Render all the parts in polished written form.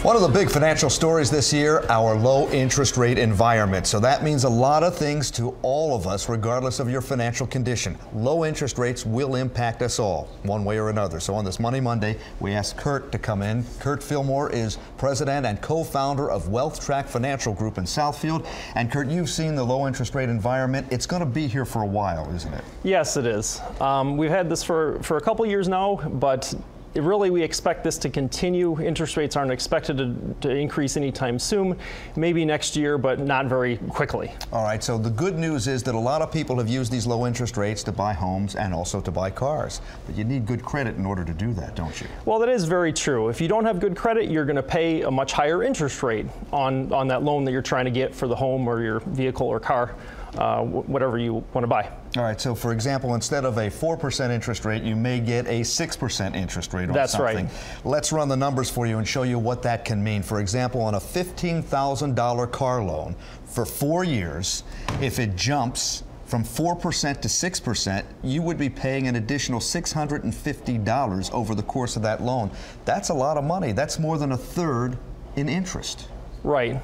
One of the big financial stories this year, our low interest rate environment. So that means a lot of things to all of us, regardless of your financial condition. Low interest rates will impact us all, one way or another. So on this Money Monday, we asked Kurt to come in. Kurt Fillmore is president and co-founder of Wealth Trac Financial Group in Southfield. And Kurt, you've seen the low interest rate environment. It's going to be here for a while, isn't it? Yes, it is. We've had this for a couple years now, but really, we expect this to continue. Interest rates aren't expected to increase anytime soon, maybe next year, but not very quickly. All right, so the good news is that a lot of people have used these low interest rates to buy homes and also to buy cars. But you need good credit in order to do that, don't you? Well, that is very true. If you don't have good credit, you're going to pay a much higher interest rate on that loan that you're trying to get for the home or your vehicle or car, whatever you want to buy. All right, so for example, instead of a 4% interest rate, you may get a 6% interest rate on That's something. Right. Let's run the numbers for you and show you what that can mean. For example, on a $15,000 car loan for 4 years, if it jumps from 4% to 6%, you would be paying an additional $650 over the course of that loan. That's a lot of money. That's more than a third in interest. Right.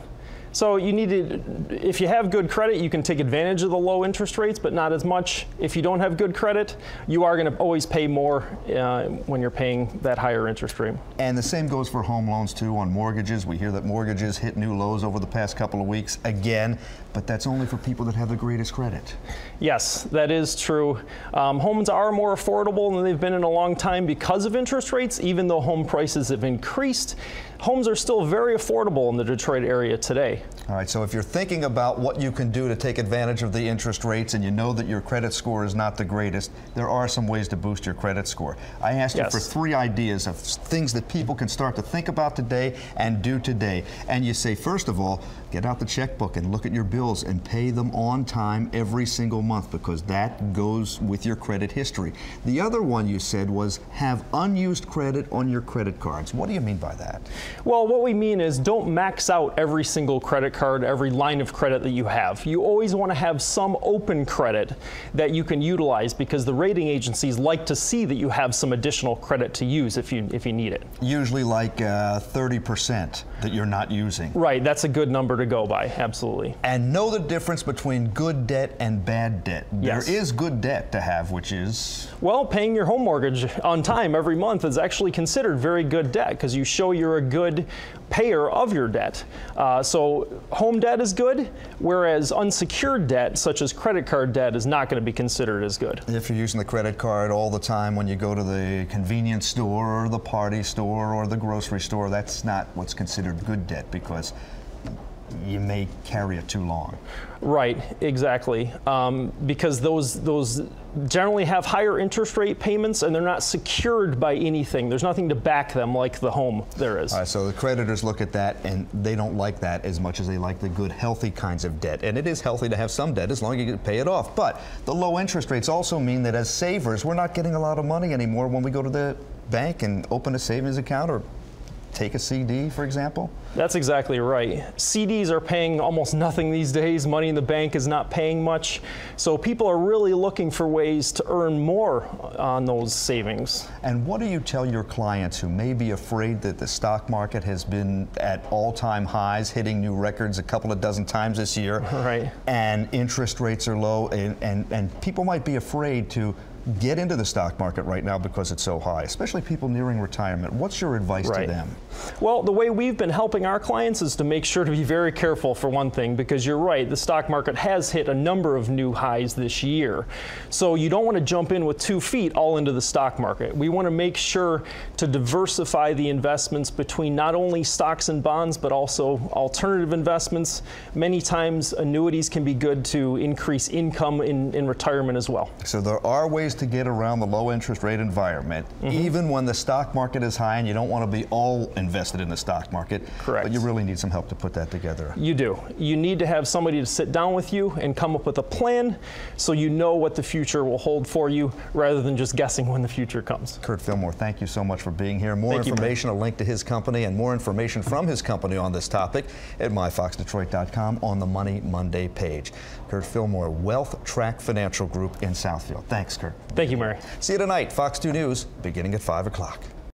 So you need to, if you have good credit, you can take advantage of the low interest rates, but not as much. If you don't have good credit, you are going to always pay more when you're paying that higher interest rate. And the same goes for home loans too, on mortgages. We hear that mortgages hit new lows over the past couple of weeks again, but that's only for people that have the greatest credit. Yes, that is true. Homes are more affordable than they've been in a long time because of interest rates. Even though home prices have increased, homes are still very affordable in the Detroit area today. All right, so if you're thinking about what you can do to take advantage of the interest rates and you know that your credit score is not the greatest, there are some ways to boost your credit score. I asked you for 3 ideas of things that people can start to think about today and do today. And you say, first of all, get out the checkbook and look at your bills and pay them on time every single month, because that goes with your credit history. The other one you said was have unused credit on your credit cards. What do you mean by that? Well, what we mean is don't max out every single credit card, every line of credit that you have. You always want to have some open credit that you can utilize, because the rating agencies like to see that you have some additional credit to use if you need it. Usually like 30% that you're not using. Right, that's a good number to go by, absolutely. And know the difference between good debt and bad debt. Yes. There is good debt to have, which is? Well, paying your home mortgage on time every month is actually considered very good debt, because you show you're a good payer of your debt. So home debt is good, whereas unsecured debt, such as credit card debt, is not going to be considered as good. If you're using the credit card all the time when you go to the convenience store or the party store or the grocery store, that's not what's considered good debt, because you may carry it too long. Right, exactly. Because those generally have higher interest rate payments, and they're not secured by anything. There's nothing to back them like the home there is. All right, so the creditors look at that and they don't like that as much as they like the good, healthy kinds of debt. And it is healthy to have some debt as long as you can pay it off. But the low interest rates also mean that as savers, we're not getting a lot of money anymore when we go to the bank and open a savings account or take a CD, for example? That's exactly right. CDs are paying almost nothing these days. Money in the bank is not paying much. So people are really looking for ways to earn more on those savings. And what do you tell your clients who may be afraid that the stock market has been at all-time highs, hitting new records a couple of dozen times this year, right, and interest rates are low, and people might be afraid to get into the stock market right now because it's so high, especially people nearing retirement? What's your advice to them? Well, the way we've been helping our clients is to make sure to be very careful, for one thing, because you're right, the stock market has hit a number of new highs this year. So you don't want to jump in with 2 feet all into the stock market. We want to make sure to diversify the investments between not only stocks and bonds, but also alternative investments. Many times annuities can be good to increase income in retirement as well. So there are ways to get around the low interest rate environment, even when the stock market is high, and you don't want to be all invested in the stock market. Correct. But you really need some help to put that together. You do. You need to have somebody to sit down with you and come up with a plan so you know what the future will hold for you, rather than just guessing when the future comes. Kurt Fillmore, thank you so much for being here. More information, a link to his company, and more information from his company on this topic at myfoxdetroit.com on the Money Monday page. Kurt Fillmore, Wealth Trac Financial Group in Southfield. Thanks, Kurt. Thank you, Murray. See you tonight, Fox 2 News, beginning at 5 o'clock.